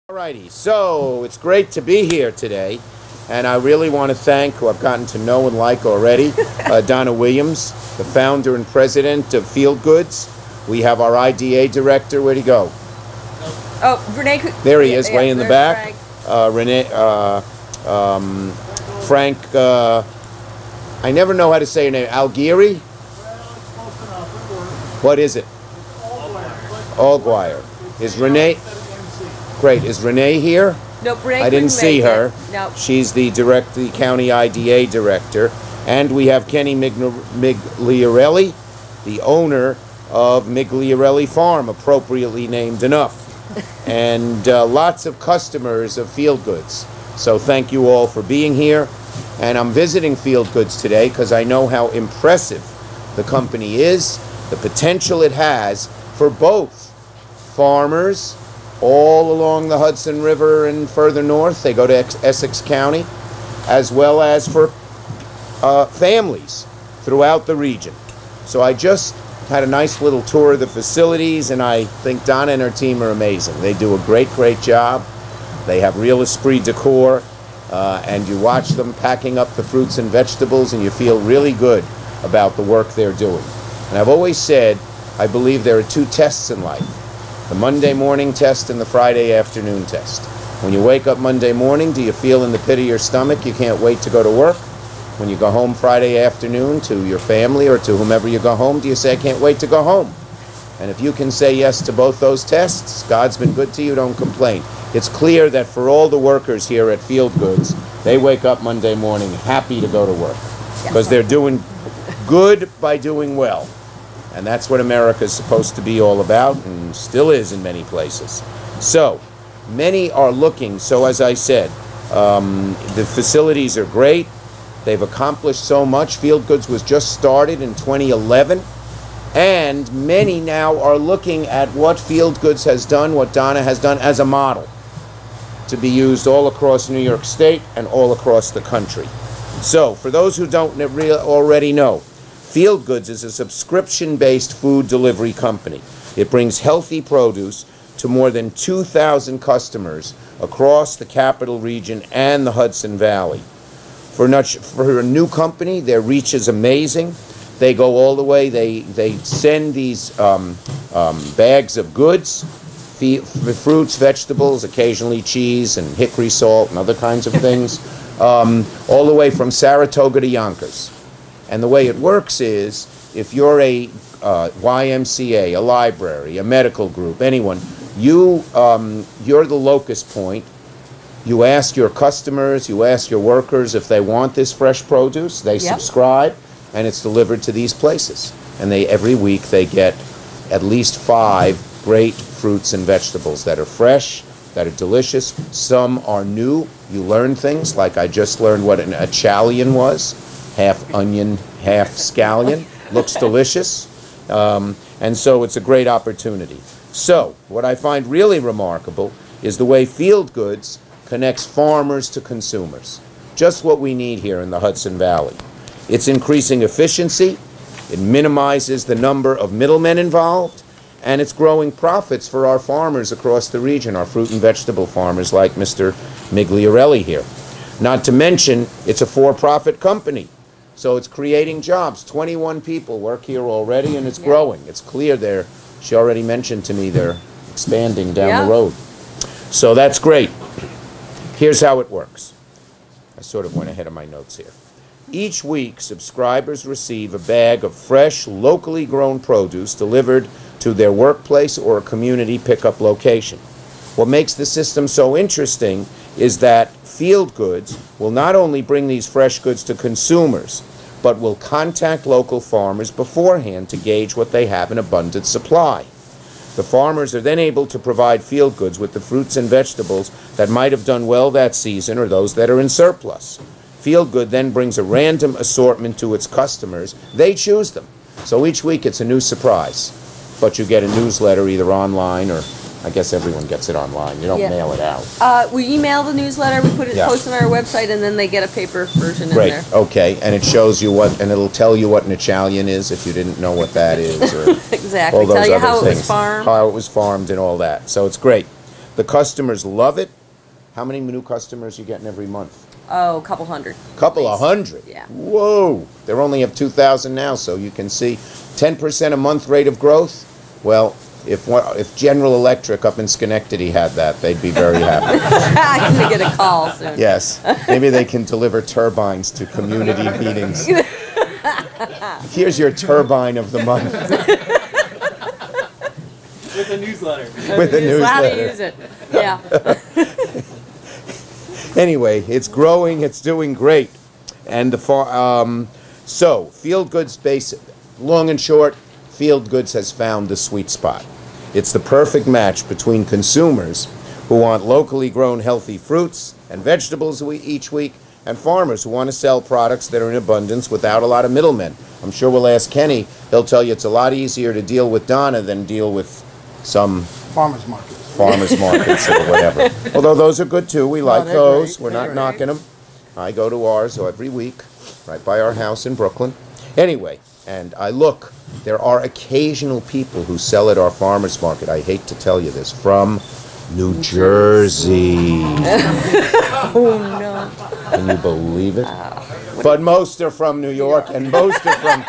Alrighty, so it's great to be here today, and I really want to thank, who I've gotten to know and like already, Donna Williams, the founder and president of Field Goods. We have our IDA director. Where'd he go? Oh, Renee. There he is, way in the back. Frank. Frank, I never know how to say your name. Algieri? What is it? Alguire. Is Renee... Great. Is Renee here? No, Renee. I didn't see her. No. She's the county IDA director. And we have Kenny Migliorelli, the owner of Migliorelli Farm, appropriately named enough. And lots of customers of Field Goods. So thank you all for being here. And I'm visiting Field Goods today because I know how impressive the company is, the potential it has for both farmers all along the Hudson River and further north. They go to Essex County, as well as for families throughout the region. So I just had a nice little tour of the facilities, and I think Donna and her team are amazing. They do a great job. They have real esprit de corps, and you watch them packing up the fruits and vegetables, and you feel really good about the work they're doing. And I've always said, I believe there are two tests in life: the Monday morning test and the Friday afternoon test. When you wake up Monday morning, do you feel in the pit of your stomach you can't wait to go to work? When you go home Friday afternoon to your family or to whomever you go home, do you say, I can't wait to go home? And if you can say yes to both those tests, God's been good to you, don't complain. It's clear that for all the workers here at Field Goods, they wake up Monday morning happy to go to work because they're doing good by doing well. And that's what America's supposed to be all about, and still is in many places. So, many are looking. So as I said, the facilities are great. They've accomplished so much. Field Goods was just started in 2011. And many now are looking at what Field Goods has done, what Donna has done, as a model to be used all across New York State and all across the country. So, for those who don't already know, Field Goods is a subscription-based food delivery company. It brings healthy produce to more than 2,000 customers across the Capital Region and the Hudson Valley. For a new company, their reach is amazing. They go all the way. They send these bags of goods, fruits, vegetables, occasionally cheese and hickory salt and other kinds of things, all the way from Saratoga to Yonkers. And the way it works is, if you're a YMCA, a library, a medical group, anyone, you're the locus point. You ask your customers, you ask your workers if they want this fresh produce. They subscribe, and it's delivered to these places. And every week they get at least 5 great fruits and vegetables that are fresh, that are delicious. Some are new. You learn things, like I just learned what an Italian was. Half onion, half scallion. Looks delicious. And so it's a great opportunity. So, what I find really remarkable is the way Field Goods connects farmers to consumers. Just what we need here in the Hudson Valley. It's increasing efficiency, it minimizes the number of middlemen involved, and it's growing profits for our farmers across the region, our fruit and vegetable farmers like Mr. Migliorelli here. Not to mention, it's a for-profit company. So it's creating jobs. 21 people work here already, and it's growing. It's clear she already mentioned to me they're expanding down the road. So that's great. Here's how it works. I sort of went ahead of my notes here. Each week, subscribers receive a bag of fresh, locally grown produce delivered to their workplace or a community pickup location. What makes the system so interesting is that Field Goods will not only bring these fresh goods to consumers, but will contact local farmers beforehand to gauge what they have in abundant supply. The farmers are then able to provide Field Goods with the fruits and vegetables that might have done well that season or those that are in surplus. Field Good then brings a random assortment to its customers. They choose them. So each week it's a new surprise. But you get a newsletter either online or I guess everyone gets it online. You don't mail it out. We email the newsletter, we put it post on our website, and then they get a paper version in there. Okay, and it shows you what, and it'll tell you what an Italian is if you didn't know what that is. Or exactly. all those tell you other how things. It was farmed. How it was farmed and all that. So it's great. The customers love it. How many new customers are you getting every month? Oh, a couple hundred. Couple of hundred? Yeah. Whoa. They only have 2,000 now, so you can see 10% a month rate of growth. Well, if General Electric up in Schenectady had that, they'd be very happy. I'm going to get a call soon. Yes. Maybe they can deliver turbines to community meetings. Here's your turbine of the month. With a newsletter. With a newsletter. How to use it. Yeah. Anyway, it's growing. It's doing great. And so Field Goods long and short, Field Goods has found the sweet spot. It's the perfect match between consumers who want locally grown healthy fruits and vegetables each week and farmers who want to sell products that are in abundance without a lot of middlemen. I'm sure we'll ask Kenny. He'll tell you it's a lot easier to deal with Donna than deal with some farmers markets or whatever. Although those are good too. We like those. Great. We're not knocking them. I go to ours every week, right by our house in Brooklyn. Anyway, and I look. There are occasional people who sell at our farmers market. I hate to tell you this, from New Jersey. Oh, no. Can you believe it? But most are from New York, and most are from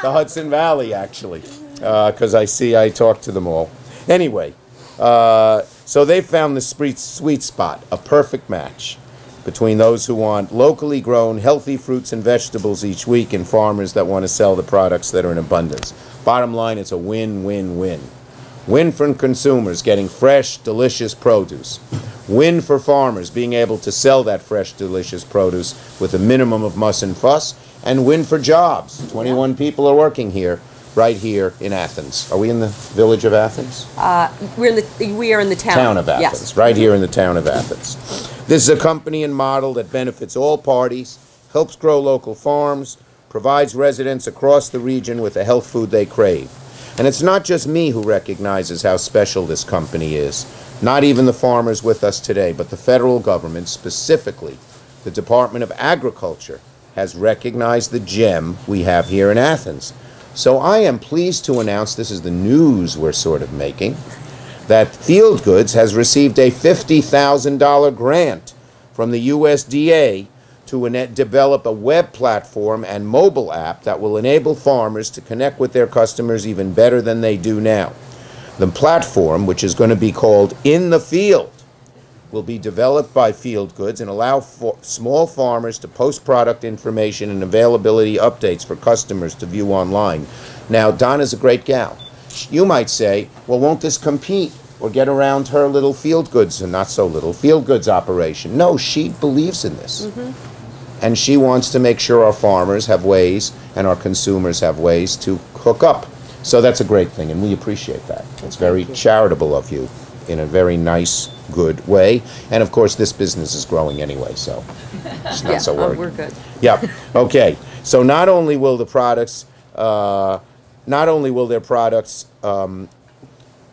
the Hudson Valley, actually, because I talk to them all. Anyway, so they found the sweet spot, a perfect match between those who want locally grown, healthy fruits and vegetables each week and farmers that want to sell the products that are in abundance. Bottom line, it's a win-win-win. Win for consumers getting fresh, delicious produce. Win for farmers being able to sell that fresh, delicious produce with a minimum of muss and fuss. And win for jobs. 21 people are working here, right here in Athens. Are we in the village of Athens? We are in the town. Town of Athens, yes. right here in the town of Athens. This is a company and model that benefits all parties, helps grow local farms, provides residents across the region with the health food they crave. And it's not just me who recognizes how special this company is, not even the farmers with us today, but the federal government, specifically the Department of Agriculture, has recognized the gem we have here in Athens. So I am pleased to announce, this is the news we're sort of making, that Field Goods has received a $50,000 grant from the USDA to develop a web platform and mobile app that will enable farmers to connect with their customers even better than they do now. The platform, which is going to be called In the Field, will be developed by Field Goods and allow small farmers to post product information and availability updates for customers to view online. Now, Donna's a great gal. You might say, well, won't this compete or get around her little Field Goods, and not so little, Field Goods operation? No, she believes in this. Mm-hmm. And she wants to make sure our farmers have ways and our consumers have ways to hook up. So that's a great thing, and we appreciate that. It's very charitable of you in a very nice, good way. And of course, this business is growing anyway, so it's not so worried. We're good. Yeah. Okay. So not only will their products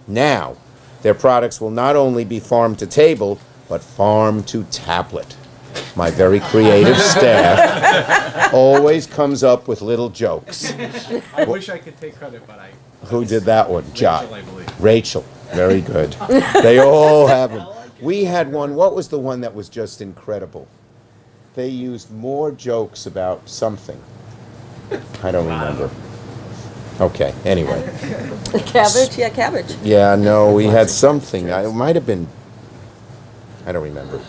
now, their products will not only be farm to table, but farm to tablet. My very creative staff always comes up with little jokes. I wish I could take credit, but Who did that one? Rachel, I believe. Rachel. Very good. They all have them. We had one. What was the one that was just incredible? They used more jokes about something. I don't remember. Okay, anyway. Cabbage? Yeah, cabbage. Yeah, no, we had something. It might have been, I don't remember.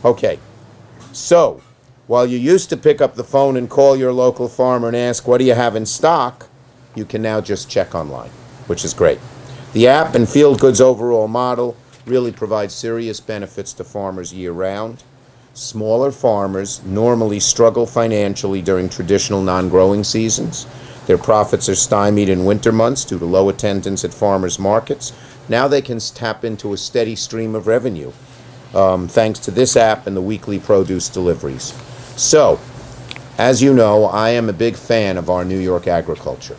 Okay, so while you used to pick up the phone and call your local farmer and ask, what do you have in stock, you can now just check online, which is great. The app and Field Goods overall model really provides serious benefits to farmers year-round. Smaller farmers normally struggle financially during traditional non-growing seasons. Their profits are stymied in winter months due to low attendance at farmers' markets. Now they can tap into a steady stream of revenue thanks to this app and the weekly produce deliveries. So, as you know, I am a big fan of our New York agriculture.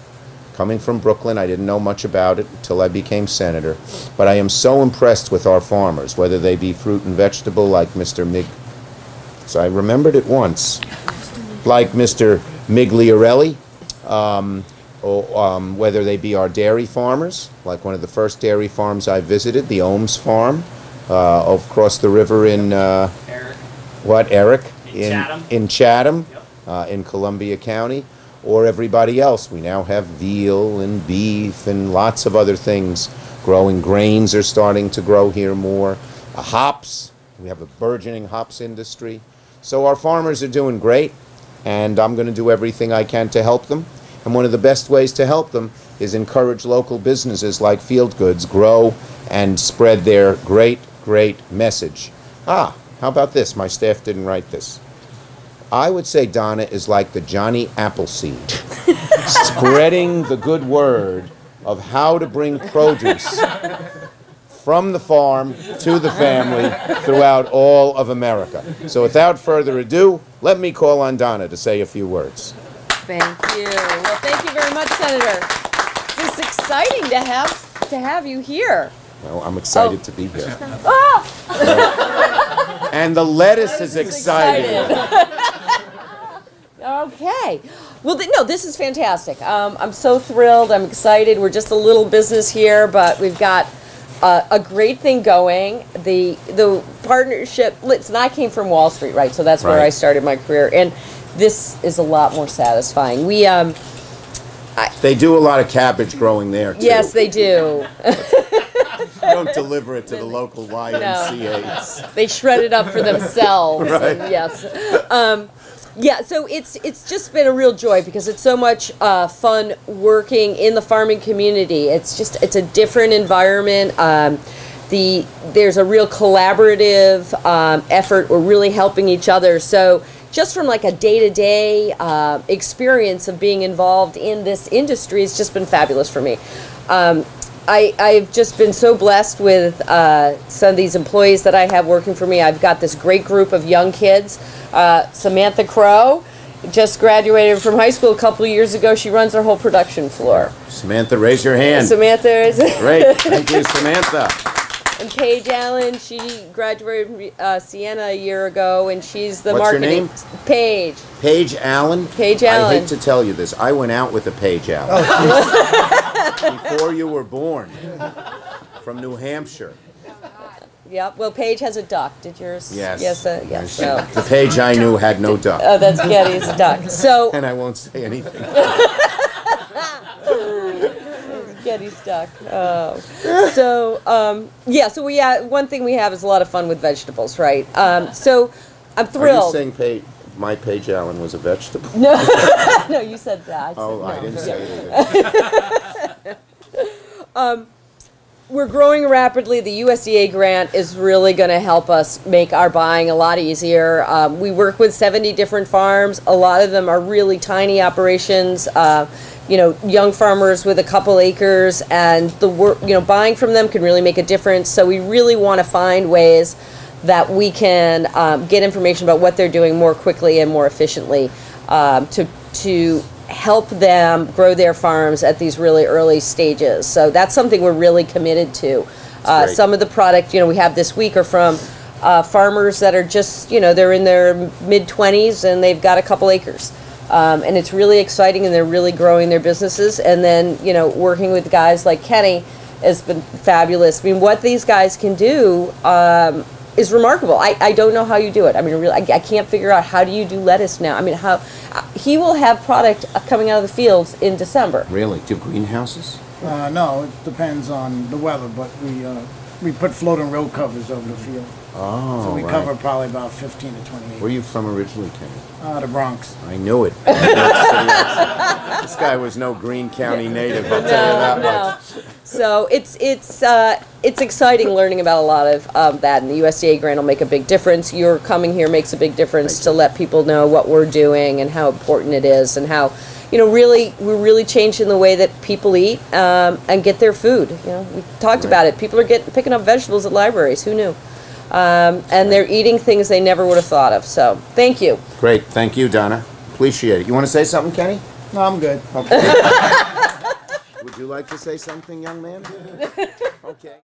Coming from Brooklyn, I didn't know much about it until I became senator, but I am so impressed with our farmers, whether they be fruit and vegetable like Mr. So I remembered it once, like Mr. Migliorelli, or whether they be our dairy farmers, like one of the first dairy farms I visited, the Ohms Farm, across the river in Eric. what, Eric? In Chatham. In Chatham, Yep. in Columbia County, or everybody else. We now have veal and beef and lots of other things growing. Grains are starting to grow here more. Hops, we have a burgeoning hops industry. So our farmers are doing great, and I'm going to do everything I can to help them. And one of the best ways to help them is encourage local businesses like Field Goods grow and spread their great, great message. How about this? My staff didn't write this. I would say Donna is like the Johnny Appleseed, spreading the good word of how to bring produce from the farm to the family throughout all of America. So without further ado, let me call on Donna to say a few words. Thank you. Well, thank you very much, Senator. It's exciting to have you here. Well, I'm excited to be here. Ah! And the lettuce is exciting. Okay. Well, no, this is fantastic. I'm so thrilled. I'm excited. We're just a little business here, but we've got a great thing going. The partnership. Listen, I came from Wall Street, right? So that's where I started my career, and this is a lot more satisfying. They do a lot of cabbage growing there too. Yes, they do. You don't deliver it to the local YMCA's. No. They shred it up for themselves. Right. And yes. Yeah, so it's just been a real joy because it's so much fun working in the farming community. It's a different environment. There's a real collaborative effort. We're really helping each other. So just from like a day-to-day experience of being involved in this industry, it's just been fabulous for me. I've just been so blessed with some of these employees that I have working for me. I've got this great group of young kids. Samantha Crow just graduated from high school a couple of years ago. She runs our whole production floor. Samantha, raise your hand. Samantha is Great. Thank you, Samantha. And Paige Allen, she graduated from Siena a year ago, and she's the What's her marketing. name? Paige. Paige Allen? Paige Allen. I hate to tell you this. I went out with a Paige Allen. Before you were born. From New Hampshire. Yep. Well, Paige has a duck. Did yours? Yes. Yes. Yes. So. The Paige I knew had no duck. Oh, that's Getty's duck. So. And I won't say anything. Getty's duck. Oh. So, yeah. So one thing we have is a lot of fun with vegetables, right? So, I'm thrilled. Are you saying my Paige Allen was a vegetable? No. No, you said that. I didn't say it. We're growing rapidly. The USDA grant is really going to help us make our buying a lot easier. We work with 70 different farms. A lot of them are really tiny operations, young farmers with a couple acres, and buying from them can really make a difference. So we really want to find ways that we can get information about what they're doing more quickly and more efficiently to help them grow their farms at these really early stages. So that's something we're really committed to. Some of the product, we have this week are from farmers that are just, they're in their mid-20s and they've got a couple acres. And it's really exciting, and they're really growing their businesses. And then, working with guys like Kenny has been fabulous. I mean, what these guys can do is remarkable. I don't know how you do it. I mean, really, I can't figure out how do you do lettuce now. I mean, how he will have product coming out of the fields in December. Really? Do you have greenhouses? No, it depends on the weather, but we put floating row covers over the field. Oh, so we right. cover probably about 15 to 20 acres. Where are you from originally, Kenny? The Bronx. I knew it. This guy was no Greene County native, I'll tell you that much. So it's exciting learning about a lot of that, and the USDA grant will make a big difference. Your coming here makes a big difference to let people know what we're doing and how important it is, and how we're really changing the way that people eat and get their food. We talked about it. People are picking up vegetables at libraries. Who knew? And they're eating things they never would have thought of. So thank you. Great. Thank you, Donna. Appreciate it. You want to say something, Kenny? No, I'm good. Okay. Would you like to say something, young man? Okay.